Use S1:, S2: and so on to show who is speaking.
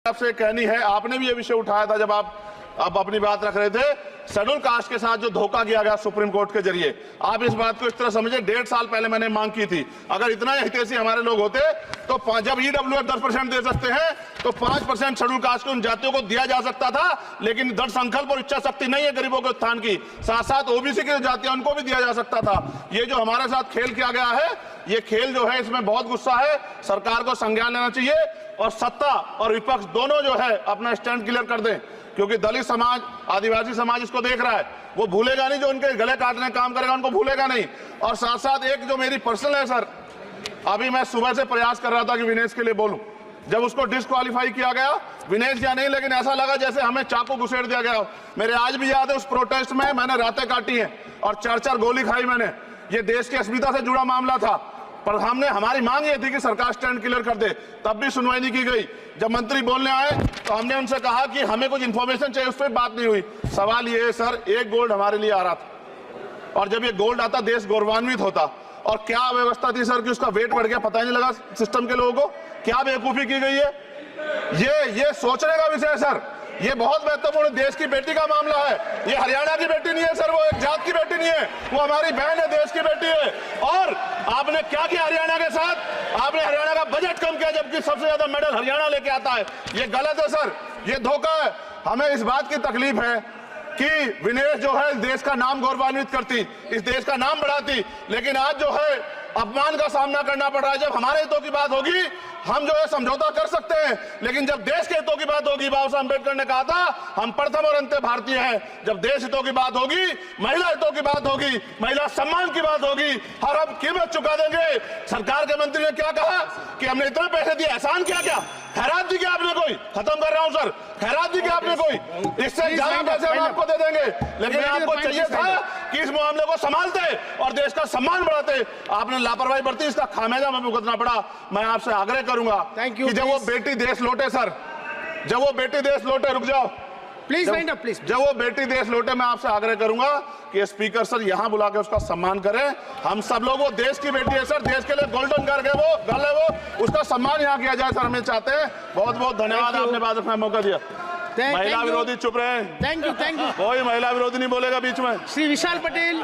S1: आपसे कहनी है, आपने भी ये विषय उठाया था जब आप अपनी बात रख रहे थे, शेड्यूल कास्ट के साथ जो धोखा किया गया सुप्रीम कोर्ट के जरिए, आप इस बात को इस तरह समझे। 1.5 साल पहले मैंने मांग की थी, अगर इतना हितैषी हमारे लोग होते तो जब ईडब्ल्यूएफ 10% दे सकते हैं तो 5% शेड्यूल कास्ट के उन जातियों को दिया जा सकता था। लेकिन दृढ़ संकल्प और इच्छा शक्ति नहीं है गरीबों के उत्थान की, साथ साथ ओबीसी की जातियां उनको भी दिया जा सकता था। ये जो हमारे साथ खेल किया गया है, ये खेल जो है इसमें बहुत गुस्सा है, सरकार को संज्ञान लेना चाहिए और सत्ता और विपक्ष दोनों जो है अपना स्टैंड क्लियर कर दें, क्योंकि दलित समाज, आदिवासी समाज इसको देख रहा है, वो भूलेगा नहीं। जो उनके गले काटने काम करेगा उनको भूलेगा नहीं। और साथ साथ एक जो मेरी पर्सनल है सर, अभी मैं सुबह से प्रयास कर रहा था कि विनेश के लिए बोलूं, जब उसको डिस्क्वालीफाई किया गया, विनेश या नहीं, लेकिन ऐसा लगा जैसे हमें चाकू घुसेड़ दिया गया। मेरे आज भी याद है उस प्रोटेस्ट में मैंने रातें काटी हैं और 4-4 गोली खाई मैंने। ये देश की अस्मिता से जुड़ा मामला था, पर हमारी मांग ये थी कि सरकार स्टैंड क्लियर कर दे, तब भी सुनवाई नहीं की गई। जब मंत्री बोलने आए तो हमने उनसे कहा कि हमें कुछ इंफॉर्मेशन चाहिए, उस पर बात नहीं हुई। सवाल ये है सर, एक गोल्ड हमारे लिए आ रहा था और जब ये गोल्ड आता देश गौरवान्वित होता। और क्या व्यवस्था थी सर कि उसका वेट बढ़ गया, पता ही नहीं लगा सिस्टम के लोगों को। क्या बेवकूफी की गई है, ये सोचने का विषय है सर। ये बहुत महत्वपूर्ण देश की बेटी का मामला है। ये हरियाणा की बेटी नहीं है सर, वो एक जात की बेटी नहीं है, वो हमारी बहन है, देश की बेटी है। और आपने क्या किया हरियाणा के साथ? आपने हरियाणा का बजट कम किया, जबकि सबसे ज्यादा मेडल हरियाणा लेके आता है। ये गलत है सर, ये धोखा है। हमें इस बात की तकलीफ है कि विनेश जो है देश का नाम गौरवान्वित करती, इस देश का नाम बढ़ाती, लेकिन आज जो है अपमान का सामना करना पड़ रहा है। जब हमारे हितों की बात होगी हम जो है समझौता कर सकते हैं, लेकिन जब देश के हितों की बात होगी, बाबा साहब अम्बेडकर ने कहा था हम प्रथम और अंत्य भारतीय हैं। जब देश हितों की बात होगी, महिला हितों की बात होगी, महिला सम्मान की बात होगी, हर हम कीमत चुका देंगे। सरकार के मंत्री ने क्या कहा कि हमने इतने पैसे दिए, एहसान क्या खैरात दी क्या आपने कोई? खत्म कर रहा हूं सर, खैरात दी क्या आपने कोई? इससे ज्यादा पैसे हम आपको दे देंगे। लेकिन आपको चाहिए था कि इस मामले को संभालते और देश का सम्मान बढ़ाते। आपने लापरवाही बरती, इसका खामियाजा हमें भुगतना पड़ा। मैं आपसे आग्रह करूंगा कि जब वो बेटी देश लौटे सर, जब वो बेटी देश लौटे, रुक जाओ
S2: प्लीज वाइंड अप प्लीज।
S1: जब वो बेटी देश लौटे, मैं आपसे आग्रह करूंगा कि स्पीकर सर यहां बुला के उसका सम्मान करें। हम सब लोग, वो देश की बेटी है सर, देश के लिए गोल्डन गर्ल है वो, उसका सम्मान यहां किया जाए सर, हमें चाहते हैं। बहुत बहुत धन्यवाद, आपने बात रखने का मौका दिया। महिला विरोधी चुप रहे।
S2: Thank you.
S1: कोई महिला विरोधी नहीं बोलेगा बीच में।
S2: श्री विशाल पटेल।